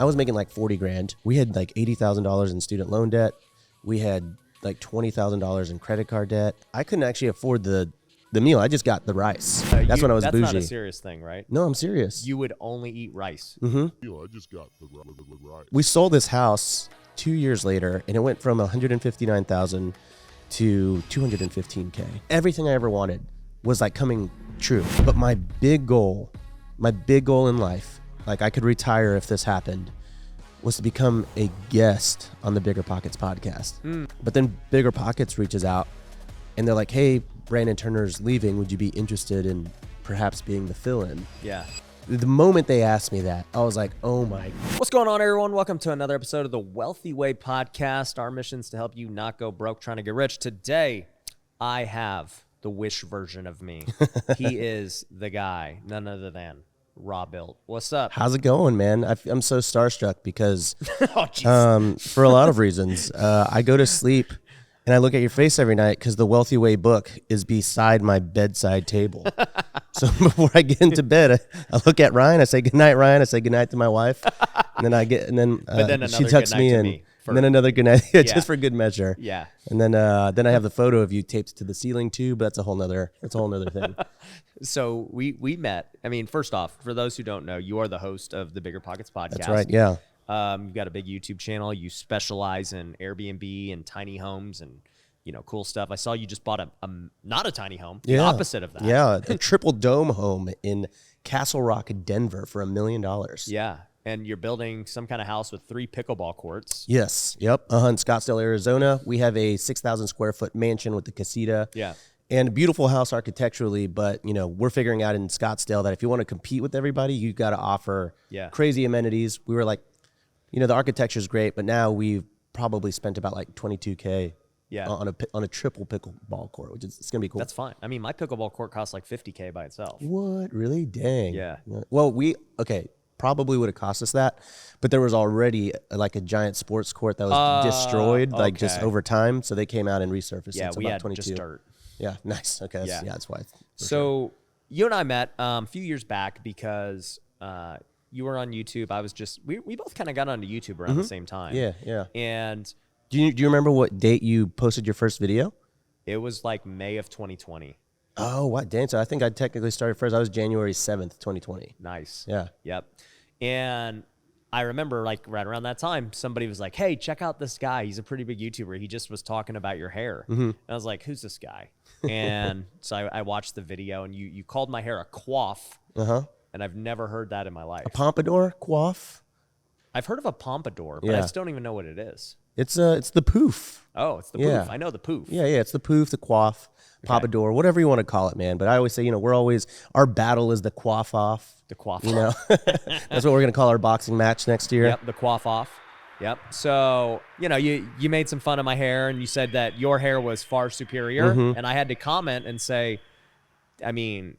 I was making like 40 grand. We had like $80,000 in student loan debt. We had like $20,000 in credit card debt. I couldn't actually afford the meal. I just got the rice. That's when I was bougie. That's not a serious thing, right? No, I'm serious. You would only eat rice. Mm-hmm. I just got the rice. We sold this house 2 years later, and it went from $159,000 to $215K. Everything I ever wanted was like coming true. But my big goal in life, like I could retire if this happened, was to become a guest on the BiggerPockets podcast. But then BiggerPockets reaches out and they're like, hey, Brandon Turner's leaving. Would you be interested in perhaps being the fill-in? Yeah. The moment they asked me that, I was like, oh my. What's going on, everyone? Welcome to another episode of the Wealthy Way podcast. Our mission is to help you not go broke trying to get rich. Today, I have the Wish version of me. He is the guy, none other than RoBuilt. What's up? How's it going, man? I'm so starstruck because Oh, for a lot of reasons. I go to sleep and I look at your face every night because the Wealthy Way book is beside my bedside table. So before I get into bed, I look at Ryan. I say goodnight, Ryan. I say goodnight to my wife, and then she tucks me in. And then another good night, just for good measure. Yeah. And then I have the photo of you taped to the ceiling too, but that's a whole nother thing. So we met. I mean, first off, for those who don't know, you are the host of the BiggerPockets podcast. That's right. Yeah. You've got a big YouTube channel. You specialize in Airbnb and tiny homes and cool stuff. I saw you just bought a not a tiny home, the opposite of that. Yeah, a triple dome home in Castle Rock, Denver for $1 million. Yeah. And you're building some kind of house with 3 pickleball courts. Yes. Yep. In Scottsdale, Arizona. We have a 6,000 square foot mansion with the casita. Yeah. And a beautiful house architecturally, but we're figuring out in Scottsdale that if you want to compete with everybody, you got to offer crazy amenities. We were like, the architecture is great, but now we've probably spent about like $22K on a triple pickleball court, which is it's gonna be cool. That's fine. I mean, my pickleball court costs like $50K by itself. What? Really? Dang. Yeah. Well, probably would have cost us that, but there was already like a giant sports court that was destroyed just over time, so they came out and resurfaced it. So we about had 22. just dirt. Yeah, nice. Okay, that's why. So you and I met a few years back because you were on YouTube. I was just we both kind of got onto YouTube around the same time. Yeah. And do you remember what date you posted your first video? It was like May of 2020. Oh, what? Dang, so I think I technically started first. I was January 7th, 2020. Nice. Yeah. Yep. And I remember like right around that time, somebody was like, hey, check out this guy. He's a pretty big YouTuber. He just was talking about your hair. And I was like, who's this guy? And so I watched the video, and you called my hair a coif. And I've never heard that in my life. A pompadour? Coif? I've heard of a pompadour, but I just don't even know what it is. It's the poof. Oh, it's the poof. I know the poof. Yeah, it's the poof, the coif, pompadour, whatever you want to call it, man. But I always say, our battle is the coif off. The coif. That's what we're going to call our boxing match next year. Yep, the coif off. Yep. So, you made some fun of my hair, and you said that your hair was far superior. And I had to comment and say, I mean,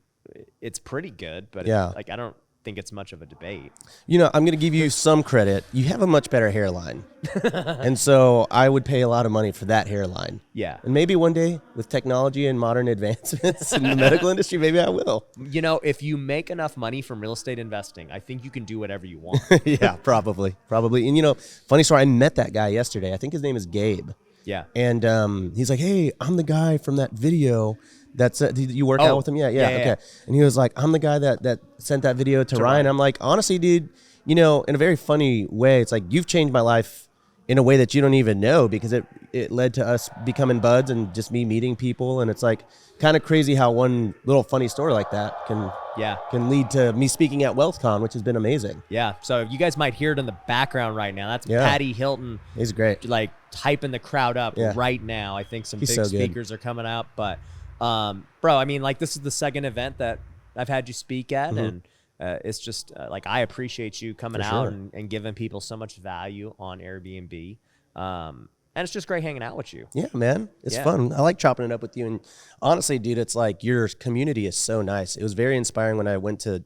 it's pretty good, but I don't think it's much of a debate. I'm going to give you some credit. You have a much better hairline. And so I would pay a lot of money for that hairline. Yeah. And maybe one day with technology and modern advancements in the medical industry, maybe I will. If you make enough money from real estate investing, I think you can do whatever you want. Yeah, probably. And funny story, I met that guy yesterday. I think his name is Gabe. Yeah. And he's like, hey, I'm the guy from that video. That's you work out with him? Yeah. Okay. And he was like, I'm the guy that sent that video to Ryan. I'm like, honestly, dude, in a very funny way, it's like you've changed my life in a way that you don't even know, because it led to us becoming buds and just me meeting people. And it's like kind of crazy how one little funny story like that can lead to me speaking at WealthCon, which has been amazing. Yeah. So you guys might hear it in the background right now. That's Patty Hilton. He's great. Like hyping the crowd up right now. I think some big speakers are coming out, but bro, I mean, like, this is the second event that I've had you speak at, and it's just like I appreciate you coming out and giving people so much value on Airbnb. And it's just great hanging out with you. Yeah, man. It's fun. I like chopping it up with you. And honestly, dude, it's like your community is so nice. It was very inspiring when I went to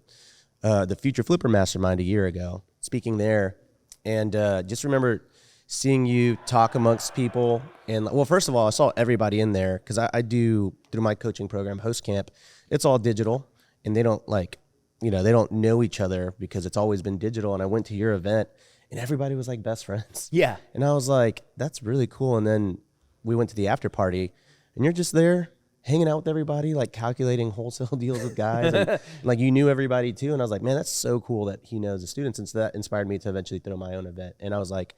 the Future Flipper Mastermind a year ago, speaking there. And just remember seeing you talk amongst people. And well, first of all, I saw everybody in there because I do, through my coaching program, Host Camp, it's all digital, and they don't they don't know each other because it's always been digital. And I went to your event, and everybody was like best friends. Yeah. And I was like, that's really cool. And then we went to the after party, and you're just there hanging out with everybody, like calculating wholesale deals with guys. And like you knew everybody too. And I was like, man, that's so cool that he knows the students. And so that inspired me to eventually throw my own event. And I was like,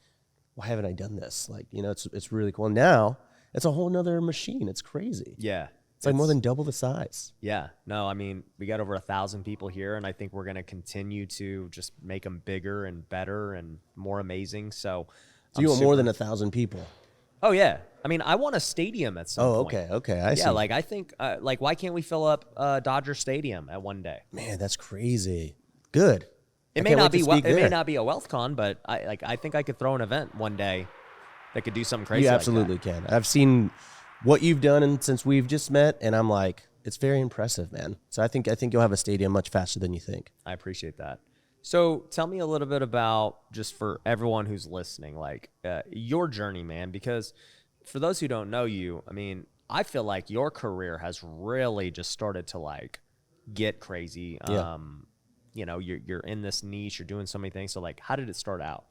why haven't I done this? Like, you know, it's really cool. And now it's a whole nother machine. It's crazy. Yeah. It's like more than double the size. Yeah. No, I mean, we got over 1,000 people here, and I think we're going to continue to just make them bigger and better and more amazing. So you want more than 1,000 people? Oh, yeah. I mean, I want a stadium at some point. Okay. I see. Yeah, like I think, like, why can't we fill up Dodger Stadium at one day? Man, that's crazy. Good. It may not be a WealthCon, but I think I could throw an event one day that could do something crazy. You absolutely can. I've seen what you've done since we've just met, and I'm like, it's very impressive, man. So I think you'll have a stadium much faster than you think. I appreciate that. So tell me a little bit about, just for everyone who's listening, like your journey, man, because for those who don't know you, I mean, I feel like your career has really just started to like get crazy. Yeah. You know, you're in this niche, you're doing so many things. So like, how did it start out?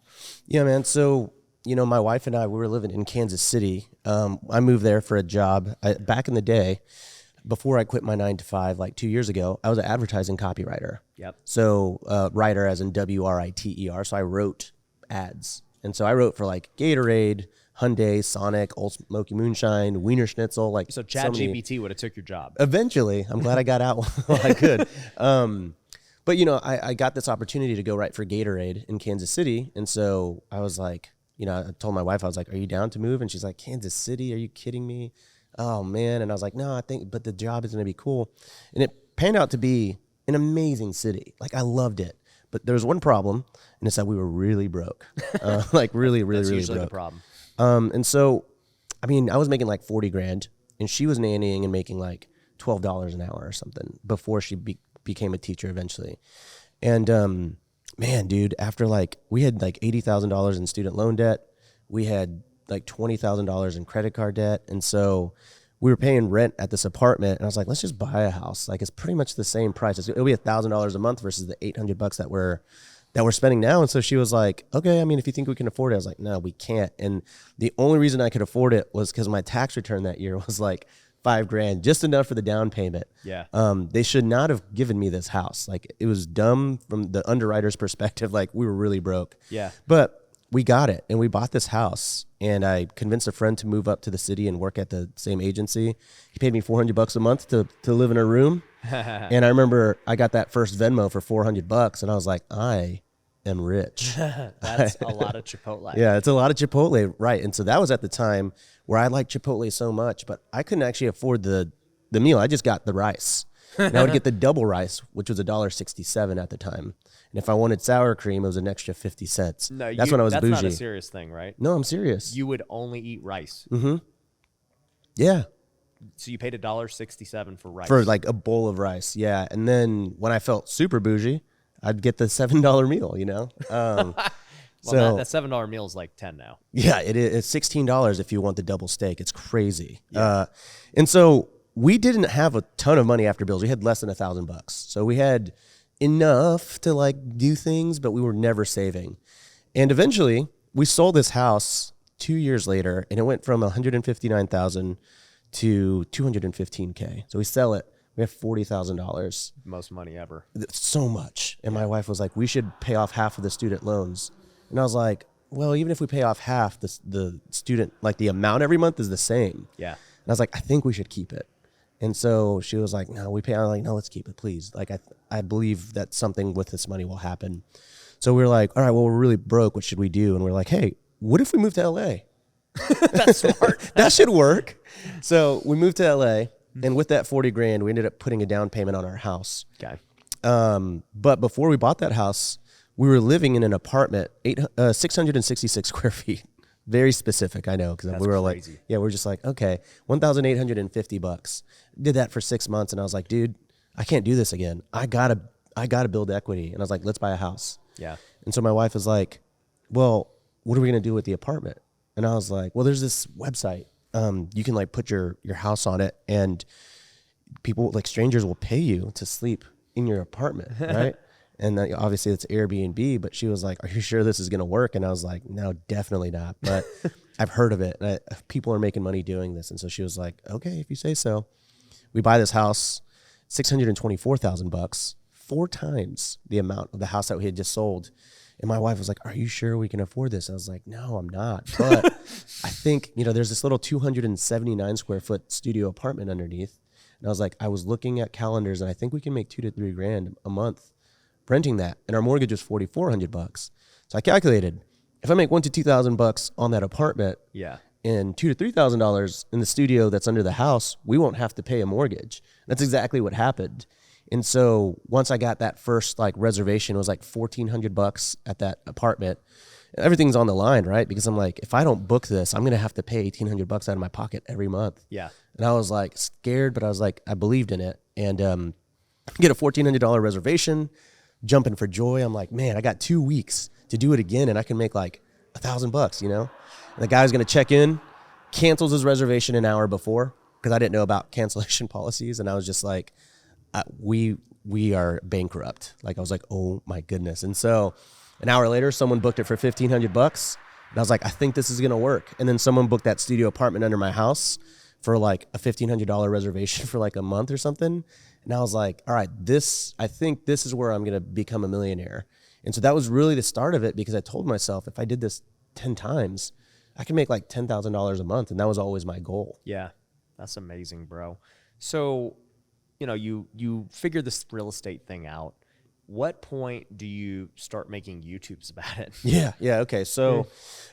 Yeah, man. So, you know, my wife and I, we were living in Kansas City. I moved there for a job. Back in the day, before I quit my 9-to-5, like 2 years ago, I was an advertising copywriter. Yep. So writer as in WRITER. So I wrote ads. And so I wrote for like Gatorade, Hyundai, Sonic, Old Smoky Moonshine, Wiener Schnitzel. Like so ChatGPT would have took your job. Eventually. I'm glad I got out while I could. But, you know, I got this opportunity to go write for Gatorade in Kansas City. And so I was like, you know, I told my wife, I was like, are you down to move? And she's like, Kansas City? Are you kidding me? Oh, man. And I was like, no, but the job is going to be cool. And it panned out to be an amazing city. Like, I loved it. But there was one problem, and it's that we were really broke. Like, really That's really usually broke. The problem. And so, I mean, I was making like 40 grand, and she was nannying and making like $12 an hour or something before she became a teacher eventually. And, man, dude, after like, we had like $80,000 in student loan debt. We had like $20,000 in credit card debt. And so we were paying rent at this apartment, and I was like, let's just buy a house. Like, it's pretty much the same price. It'll be $1,000 a month versus the $800 that we're spending now. And so she was like, okay, I mean, if you think we can afford it. I was like, no, we can't. And the only reason I could afford it was because my tax return that year was like $5,000, just enough for the down payment. Yeah. They should not have given me this house. Like, it was dumb from the underwriter's perspective. Like, we were really broke. Yeah. But we got it, and we bought this house, and I convinced a friend to move up to the city and work at the same agency. He paid me $400 a month to live in a room. And I remember I got that first Venmo for $400, and I was like, I am rich. That's a lot of Chipotle. Yeah, it's a lot of Chipotle, right? And so that was at the time where I liked Chipotle so much, but I couldn't actually afford the meal. I just got the rice. And I would get the double rice, which was $1.67 at the time. And if I wanted sour cream, it was an extra 50 cents. No, that's when I was bougie. That's not a serious thing, right? No, I'm serious. You would only eat rice. Mm-hmm. Yeah. So you paid $1.67 for rice. For like a bowl of rice, yeah. And then when I felt super bougie, I'd get the $7 meal, you know? Well, so that $7 meal is like 10 now. Yeah, it is. It's $16 if you want the double steak. It's crazy. Yeah. And so we didn't have a ton of money after bills. We had less than $1,000. So we had enough to like do things, but we were never saving. And eventually we sold this house 2 years later, and it went from $159,000 to $215K. So we sell it. We have $40,000. Most money ever. So much. And my wife was like, we should pay off half of the student loans. And I was like, well, even if we pay off half, the student, like the amount every month is the same. Yeah. And I was like, I think we should keep it. And so she was like, no, we pay. I was like, no, let's keep it, please. Like, I believe that something with this money will happen. So we were like, all right, well, we're really broke. What should we do? And we're like, hey, what if we move to LA? That's smart. That should work. So we moved to LA. And with that 40 grand, we ended up putting a down payment on our house. Okay. But before we bought that house, we were living in an apartment, 666 square feet. Very specific, I know, because we were crazy. Like, yeah, we're just like, okay, $1,850. Did that for 6 months, and I was like, dude, I can't do this again. I gotta build equity. And I was like, let's buy a house. Yeah. And so my wife was like, well, what are we gonna do with the apartment? And I was like, well, there's this website. You can like put your house on it, and people, like strangers, will pay you to sleep in your apartment, right? And obviously it's Airbnb, but she was like, are you sure this is going to work? And I was like, no, definitely not. But I've heard of it. And people are making money doing this. And so she was like, okay, if you say so. We buy this house, $624,000, 4 times the amount of the house that we had just sold. And my wife was like, are you sure we can afford this? I was like, no, I'm not. But I think, there's this little 279 square foot studio apartment underneath. And I was like, I was looking at calendars and I think we can make $2,000 to $3,000 a month renting that. And our mortgage was $4,400. So I calculated, if I make $1,000 to $2,000 on that apartment, and $2,000 to $3,000 in the studio that's under the house, we won't have to pay a mortgage. That's exactly what happened. And so once I got that first reservation, it was $1,400 at that apartment. Everything's on the line, right? Because I'm like, if I don't book this, I'm gonna have to pay $1,800 out of my pocket every month. Yeah. And I was scared, but I was I believed in it, and get a $1,400 reservation, jumping for joy. I'm like, man, I got 2 weeks to do it again, and I can make $1,000, And the guy was gonna check in, cancels his reservation an hour before because I didn't know about cancellation policies, and I was just like, we are bankrupt. I was like, oh my goodness. And so an hour later, someone booked it for $1,500, and I was like, I think this is gonna work. And then someone booked that studio apartment under my house for a $1,500 reservation for a month or something. And I was like, all right, I think this is where I'm gonna become a millionaire. And so that was really the start of it, because I told myself, if I did this 10 times, I can make $10,000 a month. And that was always my goal. Yeah, that's amazing, bro. So, you figure this real estate thing out. What point do you start making YouTubes about it? Yeah. Okay. So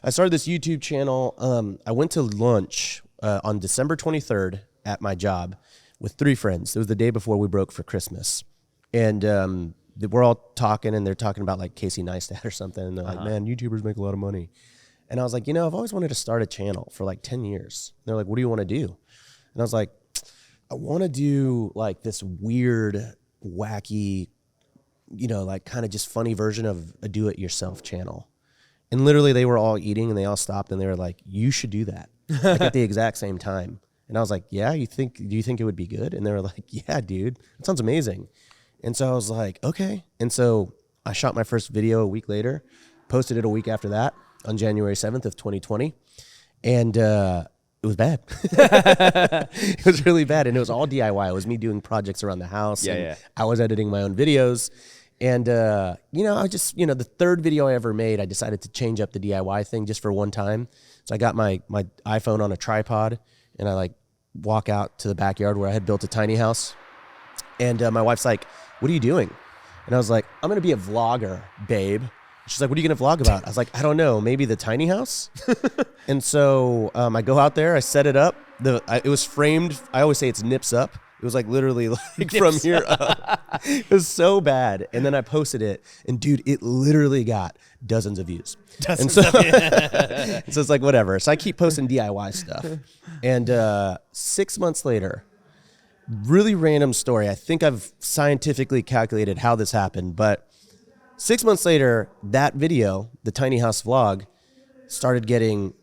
I started this YouTube channel. I went to lunch on December 23rd at my job with 3 friends. It was the day before we broke for Christmas. And we're all talking, and they're talking about Casey Neistat or something. And they're like, man, YouTubers make a lot of money. And I was like, I've always wanted to start a channel for 10 years. And they're like, what do you want to do? And I was like, I want to do this weird, wacky, kind of just funny version of a do-it-yourself channel. And literally they were all eating and they all stopped and they were like, you should do that at the exact same time. And I was like, yeah, do you think it would be good? And they were like, yeah, dude, that sounds amazing. And so I was like, okay. And so I shot my first video a week later, posted it a week after that on January 7th of 2020. And, it was bad. It was really bad. And it was all DIY. It was me doing projects around the house. Yeah. I was editing my own videos. And, I just, the third video I ever made, I decided to change up the DIY thing just for one time. So I got my iPhone on a tripod, and I walk out to the backyard where I had built a tiny house. And my wife's like, what are you doing? And I was like, I'm going to be a vlogger, babe. She's like, what are you going to vlog about? I was like, I don't know, maybe the tiny house? And so I go out there, I set it up. It was framed. I always say it's nips up. It was literally from here up. It was so bad. And then I posted it, and dude, it literally got dozens of views. So it's whatever. So I keep posting DIY stuff. And 6 months later, really random story. I think I've scientifically calculated how this happened, but 6 months later, that video, the tiny house vlog, started getting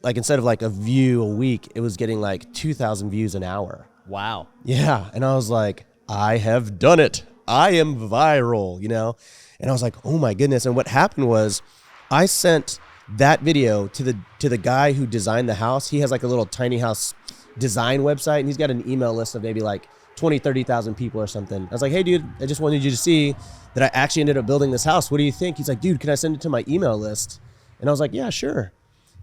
instead of a view a week, it was getting 2,000 views an hour. Wow. Yeah. And I was like, I have done it. I am viral, And I was like, oh my goodness. And what happened was I sent that video to the guy who designed the house. He has a little tiny house design website, and he's got an email list of maybe 20, 30,000 people or something. I was like, hey dude, I just wanted you to see that I actually ended up building this house. What do you think? He's like, dude, can I send it to my email list? And I was like, yeah, sure.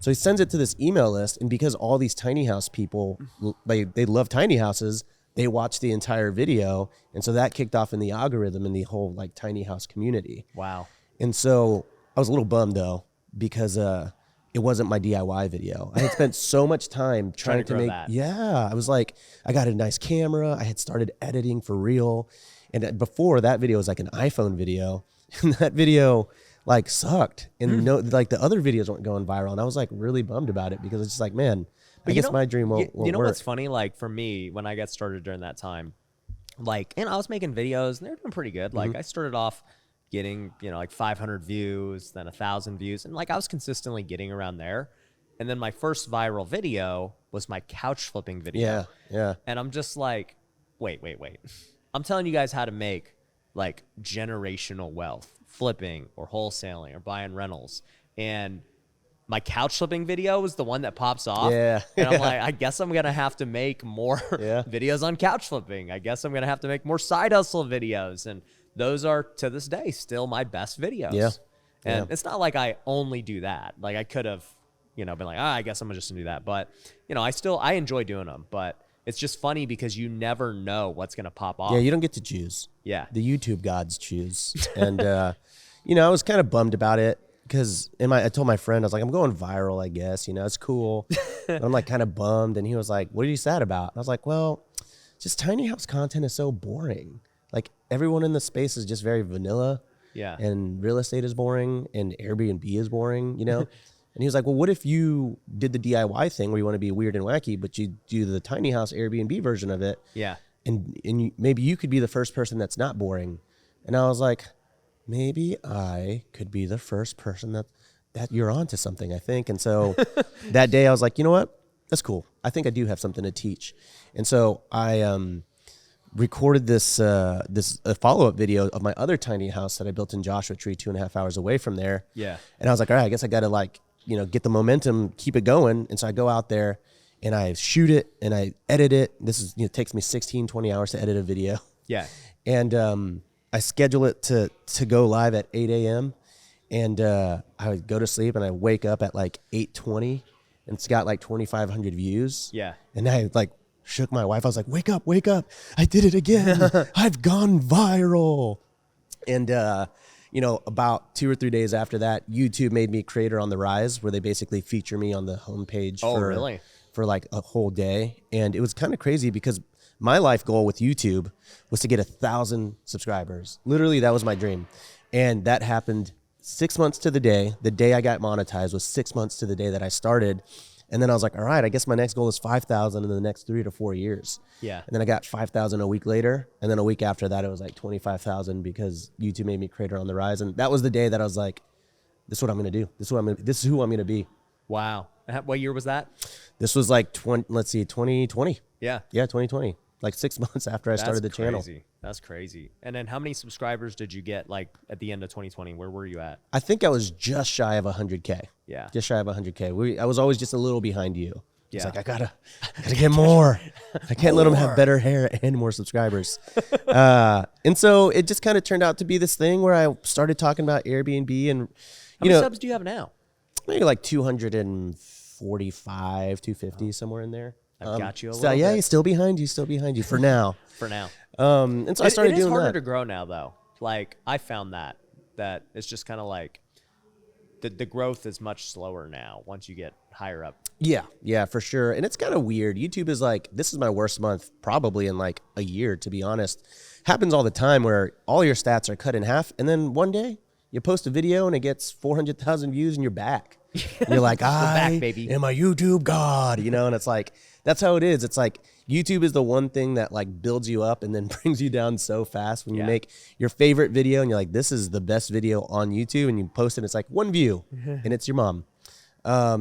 So he sends it to this email list, and because all these tiny house people, they love tiny houses, they watched the entire video. And so that kicked off in the algorithm in the whole tiny house community. Wow. And so I was a little bummed though, because it wasn't my DIY video. I had spent so much time trying to make that. Yeah. I was like, I got a nice camera. I had started editing for real. And before, that video was an iPhone video. And that video sucked. And the other videos weren't going viral. And I was really bummed about it, because it's just man, I guess my dream won't work. What's funny? For me, when I got started during that time, and I was making videos and they were doing pretty good. I started off getting, 500 views, then 1,000 views. And I was consistently getting around there. And then my first viral video was my couch flipping video. Yeah. And I'm just wait. I'm telling you guys how to make like generational wealth, flipping or wholesaling or buying rentals. And my couch flipping video was the one that pops off. Yeah. And I'm like, I guess I'm going to have to make more videos on couch flipping. I guess I'm going to have to make more side hustle videos. And those are, to this day, still my best videos. Yeah. And it's not like I only do that. Like I could have, been like, I guess I'm just going to do that. But, I enjoy doing them. But it's just funny because you never know what's going to pop off. Yeah, you don't get to choose. Yeah. The YouTube gods choose. And, I was kind of bummed about it. Because I told my friend, I was like, I'm going viral, I guess. It's cool. I'm like kind of bummed. And he was like, what are you sad about? And I was like, well, just tiny house content is so boring. Like everyone in the space is just very vanilla. Yeah. And real estate is boring and Airbnb is boring, And he was like, well, what if you did the DIY thing where you want to be weird and wacky, but you do the tiny house Airbnb version of it? Yeah. And maybe you could be the first person that's not boring. And I was like, maybe I could be the first person that you're onto something, I think. And so that day I was like, you know what? That's cool. I think I do have something to teach. And so I recorded this follow-up video of my other tiny house that I built in Joshua Tree 2.5 hours away from there. Yeah. And I was like, all right, I guess I got to get the momentum, keep it going. And so I go out there and I shoot it and I edit it. This is, it takes me 16, 20 hours to edit a video. Yeah. And, I schedule it to go live at 8 a.m. And I would go to sleep and I wake up at like 8:20 and it's got like 2,500 views. Yeah. And I like shook my wife. I was like, wake up. I did it again. I've gone viral. And, about 2 or 3 days after that, YouTube made me Creator on the Rise, where they basically feature me on the homepage for like a whole day. And it was kind of crazy because my life goal with YouTube was to get 1,000 subscribers. Literally, that was my dream. And that happened 6 months to the day. The day I got monetized was 6 months to the day that I started. And then I was like, all right, I guess my next goal is 5,000 in the next 3 to 4 years. Yeah. And then I got 5,000 a week later. And then a week after that, it was like 25,000 because YouTube made me Creator on the Rise. And that was the day that I was like, this is what I'm going to do. This is who I'm going to be. Wow. What year was that? This was like 2020. Yeah. Yeah, 2020. Like 6 months after I started the channel. That's crazy. And then how many subscribers did you get like at the end of 2020? Where were you at? I think I was just shy of 100K. Yeah. Just shy of 100K. I was always just a little behind you. Yeah. It's like, I gotta get more. I can't let them have better hair and more subscribers. And so it just kind of turned out to be this thing where I started talking about Airbnb and, how many subs do you have now? Maybe like 245, 250, somewhere in there. I've got you a little so yeah, bit. He's still behind you for now. For now. And so I started doing that. It is harder to grow now, though. Like, I found that it's just kind of like the growth is much slower now once you get higher up. Yeah, for sure. And it's kind of weird. YouTube is like, this is my worst month probably in like a year, to be honest. Happens all the time where all your stats are cut in half. And then one day you post a video and it gets 400,000 views and you're back. And you're like, back, baby. am a YouTube god, and it's like, that's how it is. It's like YouTube is the one thing that like builds you up and then brings you down so fast when you make your favorite video and you're like, this is the best video on YouTube, and you post it, it's like 1 view and it's your mom.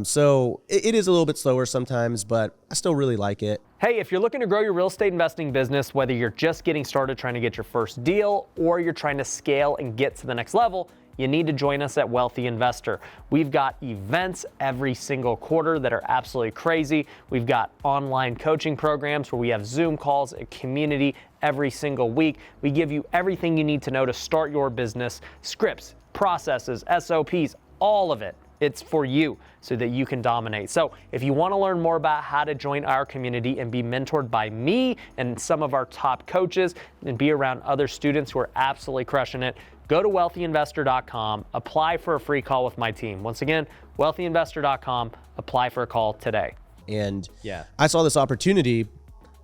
So it is a little bit slower sometimes, but I still really like it. Hey, if you're looking to grow your real estate investing business, whether you're just getting started trying to get your first deal or you're trying to scale and get to the next level, you need to join us at Wealthy Investor. We've got events every single quarter that are absolutely crazy. We've got online coaching programs where we have Zoom calls, a community every single week. We give you everything you need to know to start your business, scripts, processes, SOPs, all of it. It's for you so that you can dominate. So if you want to learn more about how to join our community and be mentored by me and some of our top coaches and be around other students who are absolutely crushing it, go to wealthyinvestor.com, apply for a free call with my team. Once again, wealthyinvestor.com, apply for a call today. And I saw this opportunity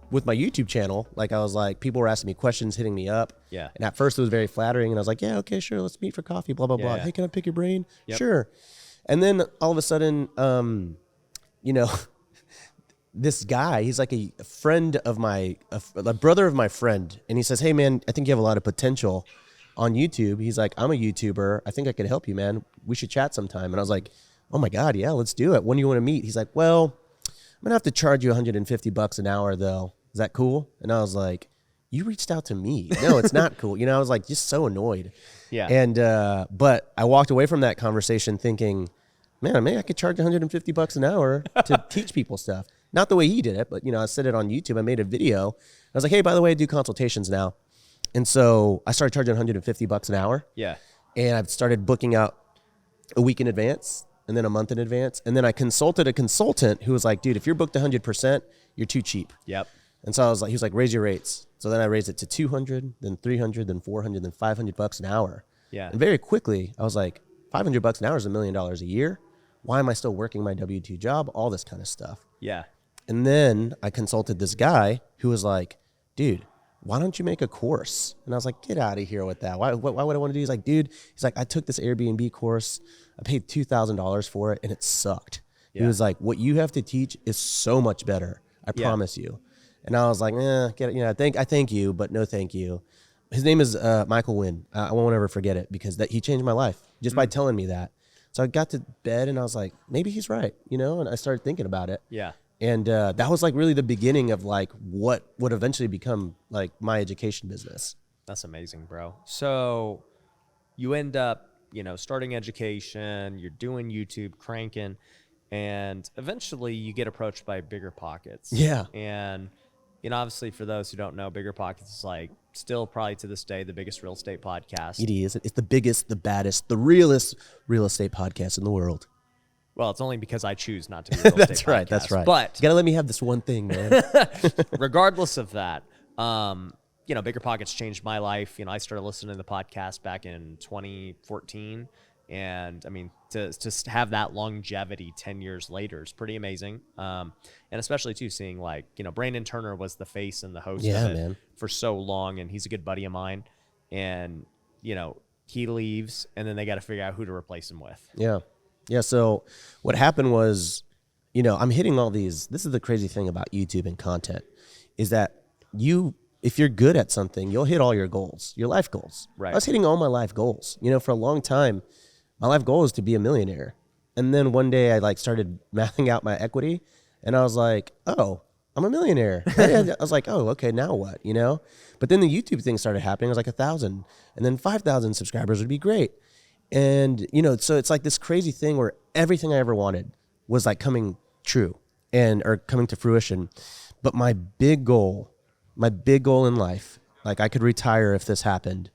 with my YouTube channel. Like I was like, people were asking me questions, hitting me up. Yeah. And at first it was very flattering. And I was like, yeah, okay, sure. Let's meet for coffee, blah, blah, blah. Yeah. Hey, can I pick your brain? Yep. Sure. And then all of a sudden, this guy, he's like a friend of a brother of my friend. And he says, hey man, I think you have a lot of potential on YouTube. He's like, I'm a YouTuber. I think I could help you, man. We should chat sometime. And I was like, oh my God, yeah, let's do it. When do you want to meet? He's like, well, I'm gonna have to charge you $150 an hour though. Is that cool? And I was like, you reached out to me. No, it's not cool. I was like just so annoyed. Yeah. And, but I walked away from that conversation thinking, man, maybe I could charge $150 an hour to teach people stuff. Not the way he did it, but I said it on YouTube. I made a video. I was like, hey, by the way, I do consultations now. And so I started charging $150 an hour. Yeah. And I've started booking out a week in advance and then a month in advance. And then I consulted a consultant who was like, dude, if you're booked 100%, you're too cheap. Yep. And so he was like, raise your rates. So then I raised it to 200, then 300, then 400, then $500 an hour. Yeah. And very quickly, I was like, $500 an hour is $1 million a year. Why am I still working my W-2 job? All this kind of stuff. Yeah. And then I consulted this guy who was like, dude, why don't you make a course? And I was like, get out of here with that. Why would I want to do? He's like, dude, I took this Airbnb course. I paid $2,000 for it and it sucked. Yeah. He was like, what you have to teach is so much better. I promise you. And I was like, I thank you, but no thank you. His name is Michael Wynn. I won't ever forget it because he changed my life just by telling me that. So I got to bed and I was like, maybe he's right, and I started thinking about it. Yeah. And that was like really the beginning of like what would eventually become like my education business. That's amazing, bro. So you end up, starting education, you're doing YouTube, cranking, and eventually you get approached by BiggerPockets. Yeah. And, obviously for those who don't know, BiggerPockets is like still probably to this day the biggest real estate podcast. It is. It's the biggest, the baddest, the realest real estate podcast in the world. Well, it's only because I choose not to be a real estate podcast. That's right. But you gotta let me have this one thing, man. regardless of that, BiggerPockets changed my life. I started listening to the podcast back in 2014. And I mean, to have that longevity 10 years later is pretty amazing. And especially too, seeing like, Brandon Turner was the face and the host of it for so long. And he's a good buddy of mine. And, he leaves and then they got to figure out who to replace him with. Yeah. Yeah. So what happened was, I'm hitting all these. This is the crazy thing about YouTube and content is that if you're good at something, you'll hit all your goals, your life goals. Right. I was hitting all my life goals. For a long time, my life goal is to be a millionaire. And then one day I started mathing out my equity and I was like, oh, I'm a millionaire. I was like, oh, okay, now what, But then the YouTube thing started happening. It was like 1,000 and then 5,000 subscribers would be great. And, so it's like this crazy thing where everything I ever wanted was like coming true or coming to fruition. But my big goal in life, like I could retire if this happened,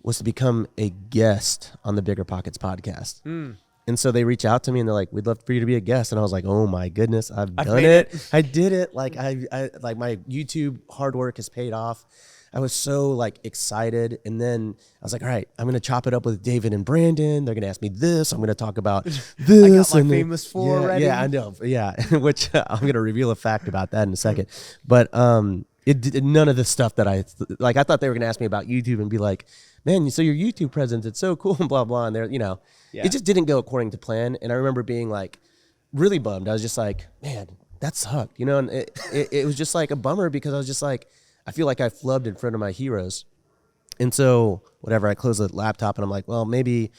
was to become a guest on the BiggerPockets podcast. And so they reach out to me and they're like, we'd love for you to be a guest. And I was like, oh my goodness, I've done it. I did it. Like I like my YouTube hard work has paid off. I was so excited. And then I was like, all right, I'm going to chop it up with David and Brandon. They're going to ask me this. I'm going to talk about this. I got my famous four already. Yeah, I know. Yeah. Which I'm going to reveal a fact about that in a second. But it did none of the stuff that I thought they were going to ask me about YouTube and be like, man, so your YouTube presence, it's so cool and blah, blah. And they're, it just didn't go according to plan. And I remember being really bummed. I was just like, man, that sucked, and it was just a bummer because I was just I feel like I flubbed in front of my heroes. And so whatever, I close the laptop and I'm like, well, maybe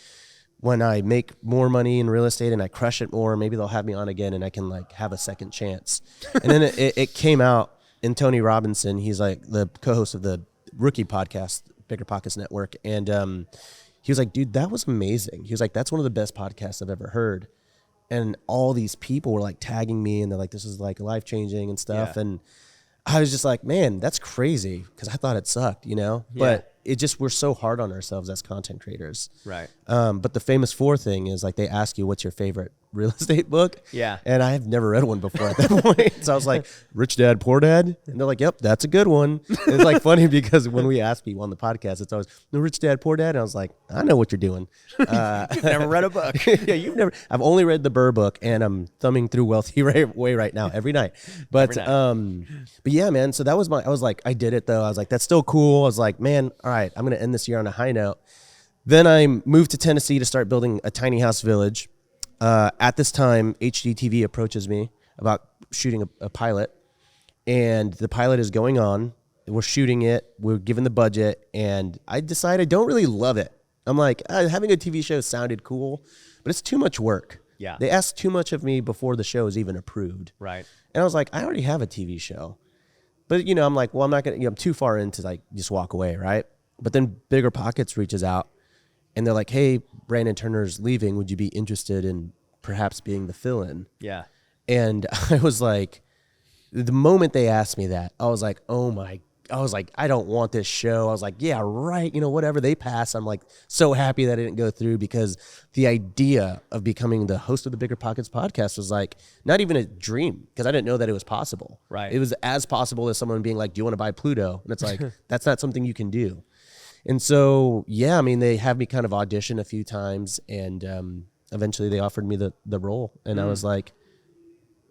when I make more money in real estate and I crush it more, maybe they'll have me on again and I can have a second chance. And then it came out, and Tony Robinson, he's the co-host of the Rookie podcast, BiggerPockets Network. And he was like, dude, that was amazing. He was like, that's one of the best podcasts I've ever heard. And all these people were tagging me and they're like, this is life-changing and stuff. Yeah. And I was just like, man, that's crazy because I thought it sucked, But we're so hard on ourselves as content creators. Right. But the famous four thing is they ask you, what's your favorite real estate book? Yeah. And I have never read one before at that point. So I was like, Rich Dad, Poor Dad? And they're like, yep, that's a good one. And it's funny because when we ask people on the podcast, it's always, the Rich Dad, Poor Dad? And I was like, I know what you're doing. You've never read a book. Yeah, I've only read the Burr book and I'm thumbing through Wealthy Way right now every night. But yeah, man. So that was I did it though. I was like, that's still cool. I was like, man, all right, I'm going to end this year on a high note. Then I moved to Tennessee to start building a tiny house village. At this time, HGTV approaches me about shooting a pilot, and the pilot is going on. We're shooting it. We're given the budget, and I decide I don't really love it. I'm like, having a TV show sounded cool, but it's too much work. Yeah. They asked too much of me before the show is even approved. Right. And I was like, I already have a TV show. But, I'm like, well, I'm not going to, I'm too far in to like just walk away, right? But then BiggerPockets reaches out and they're like, hey, Brandon Turner's leaving. Would you be interested in perhaps being the fill-in? Yeah. And I was like, the moment they asked me that, I was like, I don't want this show. I was like, yeah, right. Whatever they pass. I'm like so happy that it didn't go through, because the idea of becoming the host of the BiggerPockets podcast was like not even a dream, because I didn't know that it was possible. Right. It was as possible as someone being like, do you want to buy Pluto? And it's like, that's not something you can do. And so, yeah, they have me kind of audition a few times, and eventually they offered me the role. And I was like,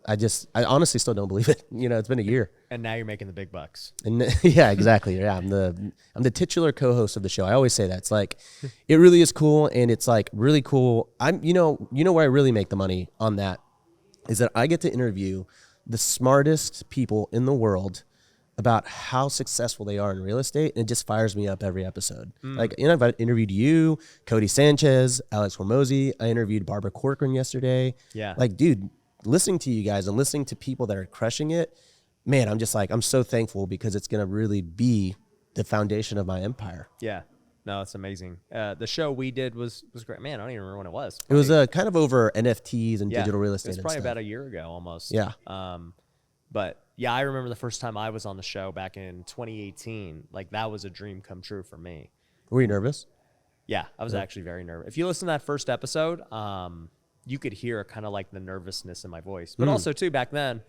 I honestly still don't believe it. It's been a year. And now you're making the big bucks. And yeah, exactly. Yeah, I'm the titular co-host of the show. I always say that. It's like, it really is cool, and it's like really cool. You know where I really make the money on that is that I get to interview the smartest people in the world about how successful they are in real estate, and it just fires me up every episode. Like, I've interviewed you, Cody Sanchez, Alex Hormozy. I interviewed Barbara Corcoran yesterday. Yeah. Like, dude, listening to you guys and listening to people that are crushing it, man, I'm just like, I'm so thankful, because it's going to really be the foundation of my empire. Yeah. No, it's amazing. The show we did was great. Man, I don't even remember when it was. It was kind of over NFTs and digital real estate. It's probably about a year ago almost. Yeah. But yeah, I remember the first time I was on the show back in 2018. Like, that was a dream come true for me. Were you nervous? Yeah, I was actually very nervous. If you listen to that first episode, you could hear kind of like the nervousness in my voice. But also, too, back then,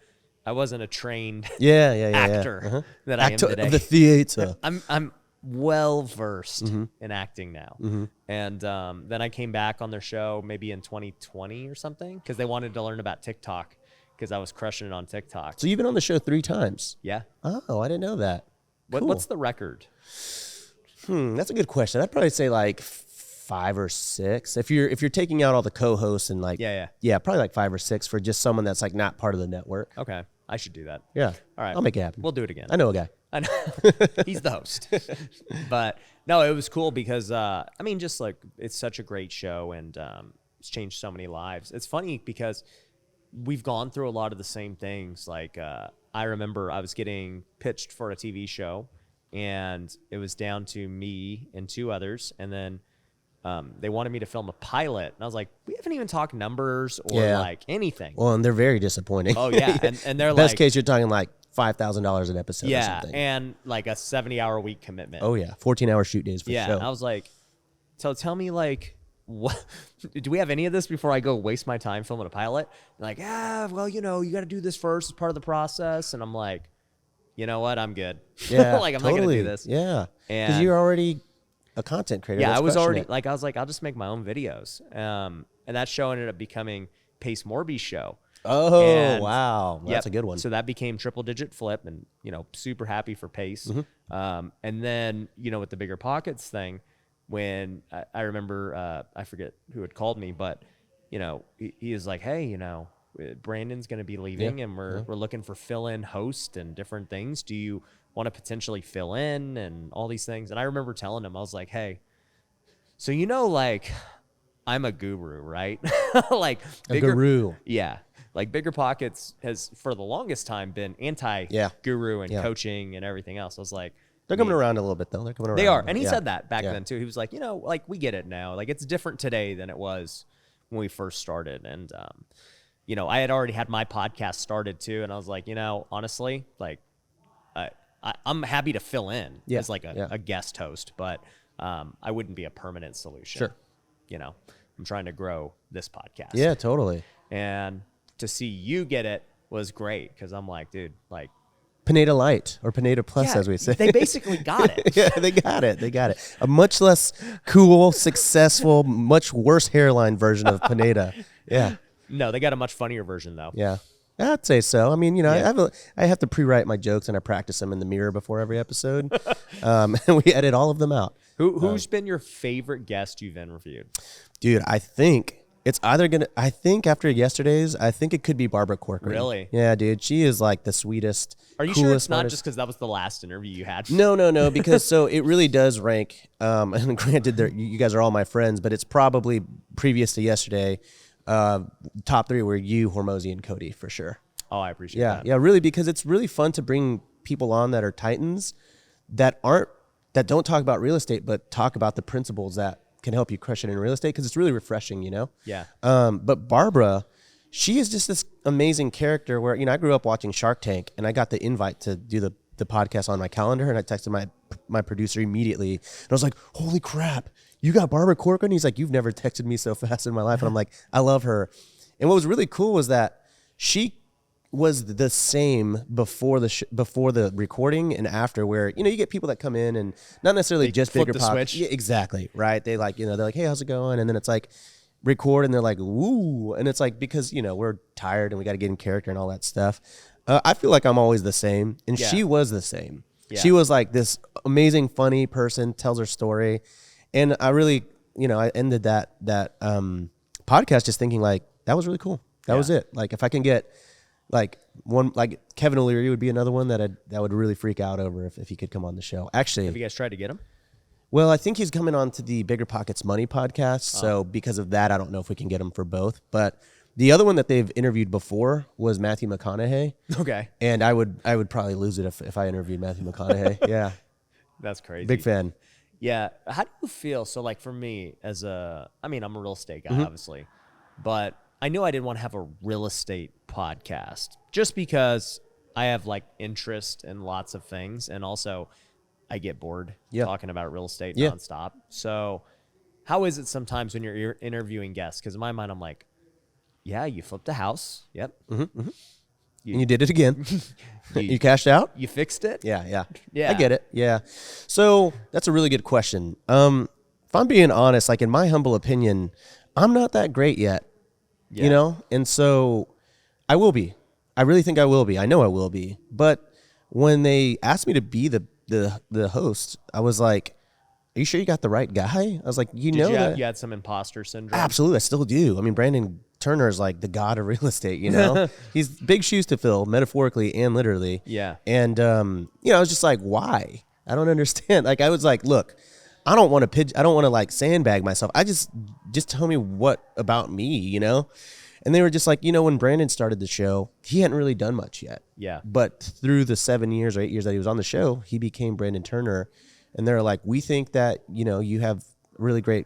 I wasn't a trained actor that I am today. Of the theater. I'm well versed in acting now. And then I came back on their show maybe in 2020 or something, because they wanted to learn about TikTok, because I was crushing it on TikTok. So you've been on the show 3 times? Yeah. Oh, I didn't know that. Cool. What's the record? That's a good question. I'd probably say like 5 or 6. If you're taking out all the co-hosts and like probably like 5 or 6 for just someone that's like not part of the network. Okay, I should do that. Yeah. All right. I'll make it happen. We'll do it again. I know a guy. I know. He's the host. But no, it was cool because just like, it's such a great show, and it's changed so many lives. It's funny because we've gone through a lot of the same things. Like, I remember I was getting pitched for a TV show, and it was down to me and 2 others. And then they wanted me to film a pilot. And I was like, we haven't even talked numbers or like anything. Well, and they're very disappointing. Oh, yeah. And they're Best case, you're talking like $5,000 an episode or something. And like a 70-hour-a-week commitment. Oh, yeah. 14-hour shoot days for Yeah, show. and I was like, so tell me, like, what do we have any of this before I go waste my time filming a pilot? And like, well, you got to do this first as part of the process. And I'm like, you know what? I'm good. Yeah, like, I'm not going to do this. Yeah, because And you're already a content creator. yeah, That's I was already it. like, I was like, I'll just make my own videos. And that show ended up becoming Pace Morby's show. Oh, And- wow. That's a good one. So that became Triple Digit Flip, and super happy for Pace. And then with the BiggerPockets thing, when I remember I forget who had called me, but he was like, hey, Brandon's going to be leaving, and we're looking for fill-in host and different things. Do you want to potentially fill in and all these things? And I remember telling him, I was like, hey, so like, I'm a guru, right? Like, a guru. Yeah. Like, BiggerPockets has for the longest time been anti-guru and coaching and everything else. I was like, They're coming around a little bit, though. They're coming around. they are. And he said that back then, too. He was like, like, we get it now. Like, it's different today than it was when we first started. And, I had already had my podcast started, too. And I was like, honestly, like, I'm happy to fill in as like a guest host, but I wouldn't be a permanent solution. Sure. I'm trying to grow this podcast. Yeah, totally. And to see you get it was great, because I'm like, dude, like, Pineda Light or Pineda Plus, as we say. They basically got it. Yeah, they got it. They got it. A much less cool, successful, much worse hairline version of Pineda. Yeah. No, they got a much funnier version, though. Yeah. I'd say so. I mean, I have to pre-write my jokes, and I practice them in the mirror before every episode. And we edit all of them out. Who's been your favorite guest you've interviewed? Dude, I think it's either I think after yesterday's, I think it could be Barbara Corcoran. Really? Yeah, dude. She is like the sweetest, Are you sure it's not just because that was the last interview you had? No, because so it really does rank, and granted, you guys are all my friends, but it's probably previous to yesterday, top 3 were you, Hormozy, and Cody for sure. Oh, I appreciate that. Yeah, really, because it's really fun to bring people on that are titans that don't talk about real estate, but talk about the principles that can help you crush it in real estate, because it's really refreshing, you know? Yeah. But Barbara, she is just this amazing character where, you know, I grew up watching Shark Tank, and I got the invite to do the podcast on my calendar, and I texted my producer immediately, and I was like, holy crap, you got Barbara Corcoran? He's like, you've never texted me so fast in my life. And I'm like, I love her. And what was really cool was that she was the same before the recording and after, where, you know, you get people that come in and not necessarily just BiggerPockets. Yeah, exactly. Right. They like, you know, they're like, hey, how's it going? And then it's like record and they're like, woo. And it's like, because, you know, we're tired and we got to get in character and all that stuff. I feel like I'm always the same. And she was the same. Yeah. She was like this amazing, funny person, tells her story. And I really, you know, I ended that podcast just thinking like, that was really cool. That was it. Like, if I can get like one, like Kevin O'Leary would be another one that would really freak out over if he could come on the show. Actually, have you guys tried to get him? Well, I think he's coming on to the BiggerPockets Money podcast. So because of that, I don't know if we can get him for both. But the other one that they've interviewed before was Matthew McConaughey. Okay. And I would probably lose it if I interviewed Matthew McConaughey. Yeah. That's crazy. Big fan. Yeah. How do you feel? So like for me I'm a real estate guy, obviously, but I knew I didn't want to have a real estate podcast just because I have like interest in lots of things. And also I get bored talking about real estate nonstop. So how is it sometimes when you're interviewing guests? Because in my mind, I'm like, yeah, you flipped a house. Yep. Mm-hmm, mm-hmm. And you did it again. You cashed out? You fixed it? Yeah. I get it. Yeah. So that's a really good question. If I'm being honest, like in my humble opinion, I'm not that great yet. Yeah. You know? And so I will be. I really think I will be. I know I will be. But when they asked me to be the host, I was like, are you sure you got the right guy? I was like, you had some imposter syndrome? Absolutely. I still do. I mean, Brandon Turner is like the god of real estate, you know? He's big shoes to fill, metaphorically and literally. Yeah. And, you know, I was just like, why? I don't understand. Like, I was like, look, I don't want to like sandbag myself. I just tell me what about me, you know? And they were just like, you know, when Brandon started the show, he hadn't really done much yet. Yeah. But through the 7 years or 8 years that he was on the show, he became Brandon Turner. And they're like, we think that, you know, you have really great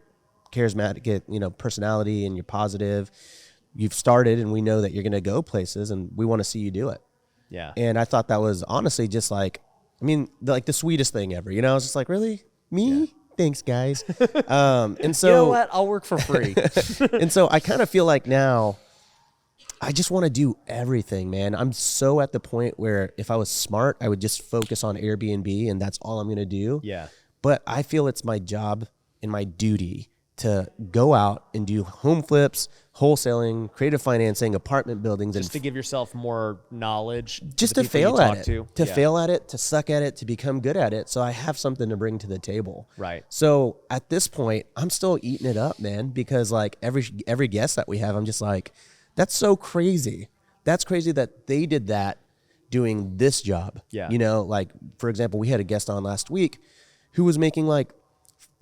charismatic, you know, personality, and you're positive. You've started, and we know that you're going to go places, and we want to see you do it. Yeah. And I thought that was honestly just like, I mean, like the sweetest thing ever. You know, I was just like, really? Me? Yeah. Thanks, guys. And so, you know what? I'll work for free. And so I kind of feel like now I just want to do everything, man. I'm so at the point where if I was smart, I would just focus on Airbnb, and that's all I'm going to do. Yeah. But I feel it's my job and my duty to go out and do home flips, wholesaling, creative financing, apartment buildings. Just to give yourself more knowledge. Just to fail at it. To fail at it, to suck at it, to become good at it. So I have something to bring to the table. Right. So at this point, I'm still eating it up, man, because like every guest that we have, I'm just like, that's so crazy. That's crazy that they did that doing this job. Yeah. You know, like, for example, we had a guest on last week who was making like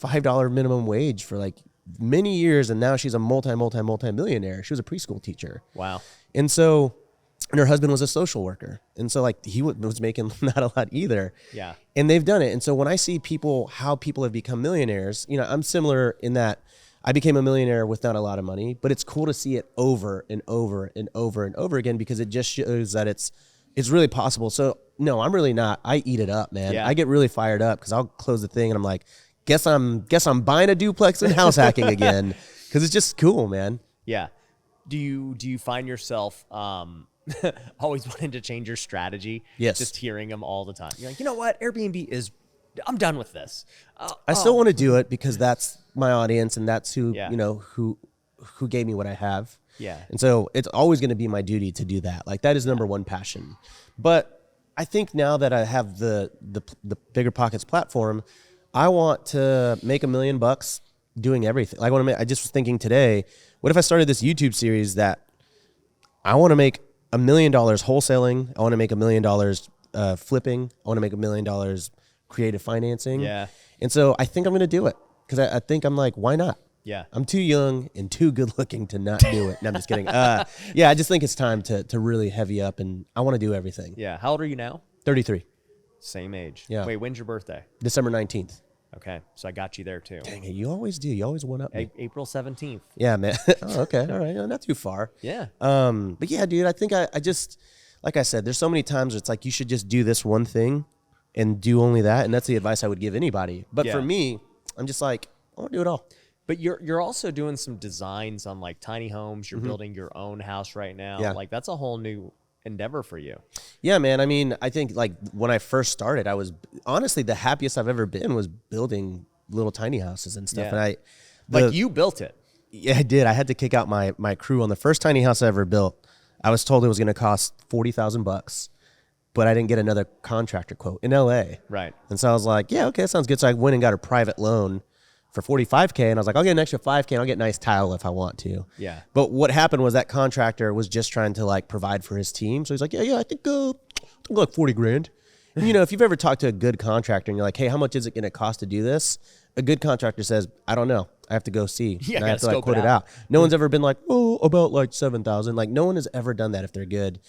$5 minimum wage for like many years, and now she's a multi-millionaire. She was a preschool teacher. Wow. And so, and her husband was a social worker. And so like he was making not a lot either. Yeah. And they've done it. And so when I see how people have become millionaires, you know, I'm similar in that I became a millionaire with not a lot of money, but it's cool to see it over and over and over and over again, because it just shows that it's really possible. So no, I'm really not. I eat it up, man. Yeah. I get really fired up because I'll close the thing and I'm like, guess I'm buying a duplex and house hacking again, because it's just cool, man. Yeah. Do you find yourself always wanting to change your strategy? Yes. Just hearing them all the time. You're like, you know what? Airbnb I'm done with this. I still want to do it because that's my audience, and that's who, you know, who gave me what I have. Yeah. And so it's always going to be my duty to do that. Like, that is number one passion. But I think now that I have the BiggerPockets platform, I want to make $1 million doing everything. Like, I just was thinking today, what if I started this YouTube series that I want to make $1 million wholesaling, I want to make $1 million flipping, I want to make $1 million creative financing. Yeah. And so I think I'm going to do it, because I think I'm like, why not? Yeah. I'm too young and too good looking to not do it. No, I'm just kidding. Yeah, I just think it's time to really heavy up, and I want to do everything. Yeah. How old are you now? 33. Same age. Yeah. Wait, when's your birthday? December 19th. Okay, so I got you there too. Dang it, you always do. You always one up me. April 17th. Yeah, man. Oh, okay. All right. Not too far. Yeah. But yeah, dude, I think I just, like I said, there's so many times where it's like you should just do this one thing and do only that. And that's the advice I would give anybody. But for me, I'm just like, I want to do it all. But you're also doing some designs on like tiny homes. You're building your own house right now. Yeah. Like that's a whole new endeavor for you. Yeah, man. I mean, I think like when I first started, I was honestly the happiest I've ever been was building little tiny houses and stuff. Yeah. And like you built it. Yeah, I did. I had to kick out my crew on the first tiny house I ever built. I was told it was going to cost $40,000, but I didn't get another contractor quote in LA. Right. And so I was like, yeah, okay, that sounds good. So I went and got a private loan for $45K, and I was like, I'll get an extra $5K and I'll get nice tile if I want to. Yeah. But what happened was that contractor was just trying to like provide for his team. So he's like, yeah, I think go like 40 grand. And you know, if you've ever talked to a good contractor and you're like, hey, how much is it going to cost to do this? A good contractor says, I don't know. I have to go see. Yeah, and I have to like quote it out. No one's ever been like, oh, about like 7,000. Like no one has ever done that if they're good.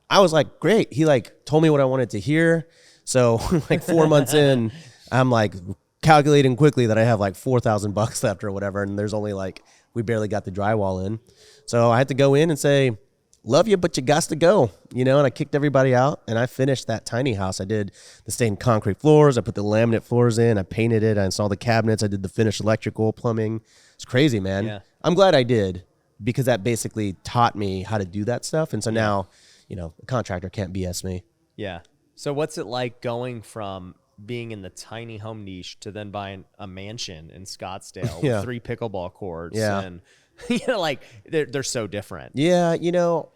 I was like, great. He like told me what I wanted to hear. So like 4 months in, I'm like calculating quickly that I have like $4,000 left or whatever. And there's only like, we barely got the drywall in. So I had to go in and say, love you, but you got to go, you know, and I kicked everybody out and I finished that tiny house. I did the stained concrete floors. I put the laminate floors in. I painted it. I installed the cabinets. I did the finished electrical, plumbing. It's crazy, man. Yeah. I'm glad I did because that basically taught me how to do that stuff. And so now, you know, a contractor can't BS me. Yeah. So what's it like going from being in the tiny home niche to then buying a mansion in Scottsdale with 3 pickleball courts? And you know, like they're so different. Yeah, you know,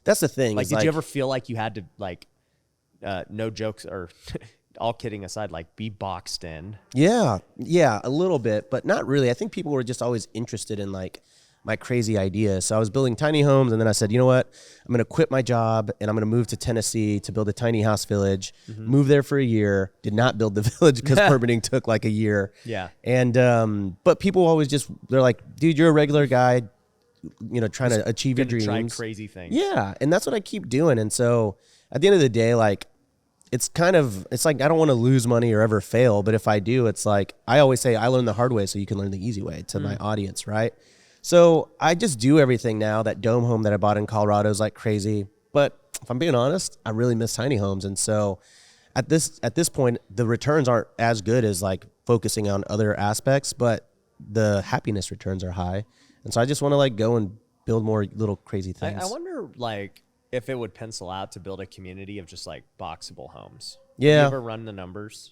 that's the thing. Like, did you ever feel like you had to like, no jokes or all kidding aside, like be boxed in? Yeah, a little bit, but not really. I think people were just always interested in like my crazy ideas. So I was building tiny homes, and then I said, you know what? I'm going to quit my job, and I'm going to move to Tennessee to build a tiny house village. Move there for a year. Did not build the village because permitting took like a year. Yeah. And but people always they're like, dude, you're a regular guy, you know, trying to achieve your dreams. Try crazy things. Yeah, and that's what I keep doing. And so at the end of the day, like, it's like I don't want to lose money or ever fail, but if I do, it's like I always say I learned the hard way so you can learn the easy way to my audience, right? So I just do everything now. That dome home that I bought in Colorado is like crazy. But if I'm being honest, I really miss tiny homes. And so at this point, the returns aren't as good as like focusing on other aspects, but the happiness returns are high. And so I just want to like go and build more little crazy things. I wonder like if it would pencil out to build a community of just like boxable homes. Yeah. Have you ever run the numbers?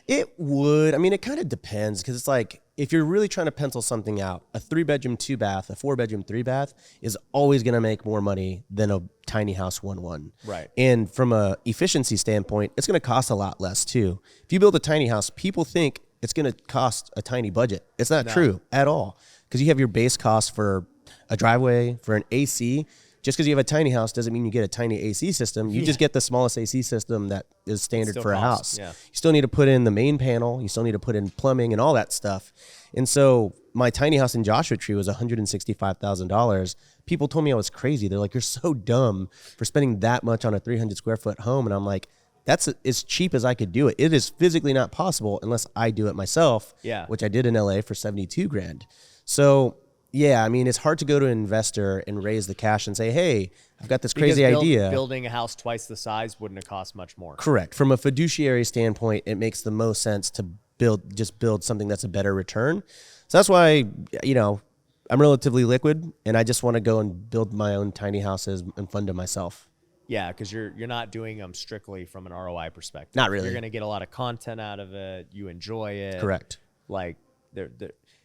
It would. I mean, it kind of depends because it's like if you're really trying to pencil something out, a 3-bedroom, 2-bath, a 4-bedroom, 3-bath is always going to make more money than a tiny house 1-1. Right. And from a efficiency standpoint, it's going to cost a lot less too. If you build a tiny house, people think it's going to cost a tiny budget. It's not true at all because you have your base cost for a driveway, for an AC. Just because you have a tiny house doesn't mean you get a tiny AC system. You just get the smallest AC system that is standard for a house. Yeah. You still need to put in the main panel. You still need to put in plumbing and all that stuff. And so my tiny house in Joshua Tree was $165,000. People told me I was crazy. They're like, you're so dumb for spending that much on a 300 square foot home. And I'm like, that's as cheap as I could do it. It is physically not possible unless I do it myself, which I did in LA for 72 grand. So yeah, I mean, it's hard to go to an investor and raise the cash and say, hey, I've got this crazy idea. Building a house twice the size wouldn't have cost much more. Correct. From a fiduciary standpoint, it makes the most sense to build something that's a better return. So that's why, you know, I'm relatively liquid and I just want to go and build my own tiny houses and fund them myself. Yeah, because you're not doing them strictly from an ROI perspective. Not really. You're going to get a lot of content out of it. You enjoy it. Correct. Like,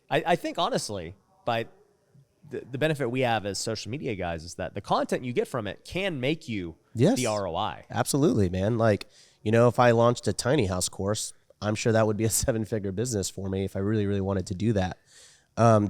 I think, honestly, by the benefit we have as social media guys is that the content you get from it can make you the ROI. Absolutely, man. Like, you know, if I launched a tiny house course, I'm sure that would be a 7-figure business for me if I really, really wanted to do that.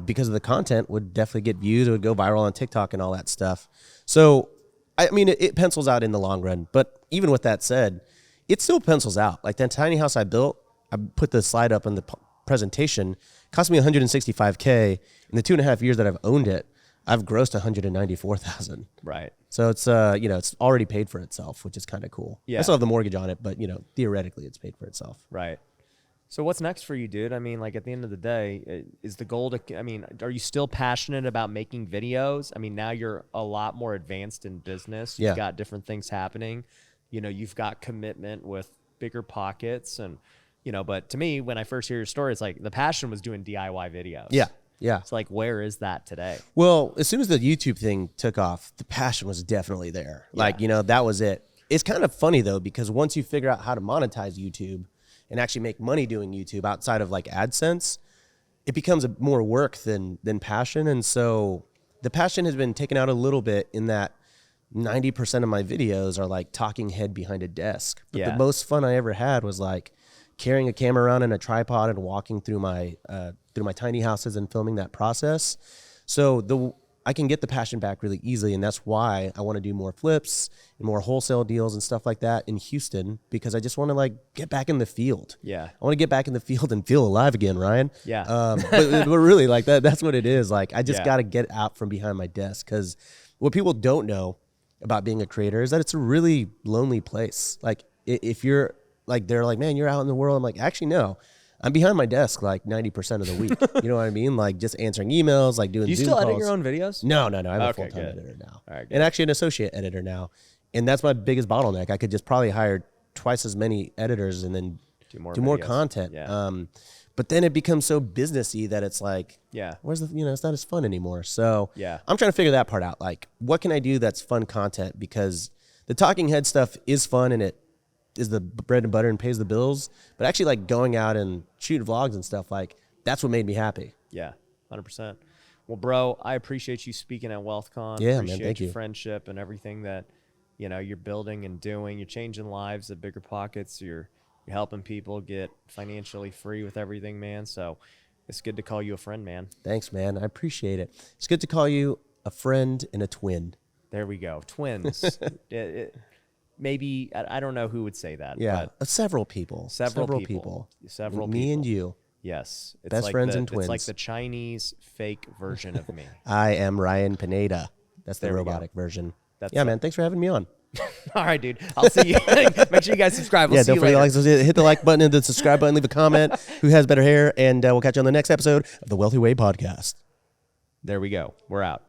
Because of the content would definitely get views. It would go viral on TikTok and all that stuff. So, I mean, it pencils out in the long run. But even with that said, it still pencils out. Like that tiny house I built, I put the slide up in the presentation, cost me $165K. In the 2.5 years that I've owned it, I've grossed 194,000. Right. So it's it's already paid for itself, which is kind of cool. Yeah. I still have the mortgage on it, but theoretically it's paid for itself. Right. So what's next for you, dude? I mean, like at the end of the day, is the goal to, I mean, are you still passionate about making videos? I mean, now you're a lot more advanced in business. You've got different things happening. You've got commitment with BiggerPockets and, but to me, when I first hear your story, it's like the passion was doing DIY videos. Yeah. Yeah. It's like, where is that today? Well, as soon as the YouTube thing took off, the passion was definitely there. Yeah. Like, that was it. It's kind of funny though, because once you figure out how to monetize YouTube and actually make money doing YouTube outside of like AdSense, it becomes more work than passion. And so the passion has been taken out a little bit in that 90% of my videos are like talking head behind a desk. But the most fun I ever had was like carrying a camera around and a tripod and walking through my tiny houses and filming that process. So I can get the passion back really easily, and that's why I want to do more flips and more wholesale deals and stuff like that in Houston, because I just want to like get back in the field. Yeah. I want to get back in the field and feel alive again, Ryan. Yeah. But really like that's what it is. Like I just got to get out from behind my desk, because what people don't know about being a creator is that it's a really lonely place. Like if you're like, they're like, man, you're out in the world. I'm like, actually, no. I'm behind my desk like 90% of the week. You know what I mean? Like just answering emails, like doing Do you Zoom still calls. edit your own videos? No. I'm a Okay, full-time good. editor now. All right, good. And actually an associate editor now. And that's my biggest bottleneck. I could just probably hire twice as many editors and then do more videos. content. Yeah. But then it becomes so businessy that it's like, where's the, it's not as fun anymore. So I'm trying to figure that part out. Like, what can I do that's fun content? Because the talking head stuff is fun and it is the bread and butter and pays the bills, but actually like going out and shooting vlogs and stuff, like that's what made me happy. Yeah, 100%. Well, bro, I appreciate you speaking at WealthCon. Yeah, appreciate man, thank your you. friendship and everything that you're building and doing. You're changing lives at BiggerPockets. You're helping people get financially free with everything, man. So it's good to call you a friend, man. Thanks, man. I appreciate it. It's good to call you a friend and a twin. There we go. Twins. Maybe, I don't know who would say that. Yeah, but several people. Several people. Me and you. Yes. It's Best like friends and twins. It's like the Chinese fake version of me. I am Ryan Pineda. That's the There we robotic version. That's man. Thanks for having me on. All right, dude. I'll see you. Make sure you guys subscribe. We'll see don't you forget later. to hit the like button and the subscribe button. Leave a comment. Who has better hair? And we'll catch you on the next episode of the Wealthy Way podcast. There we go. We're out.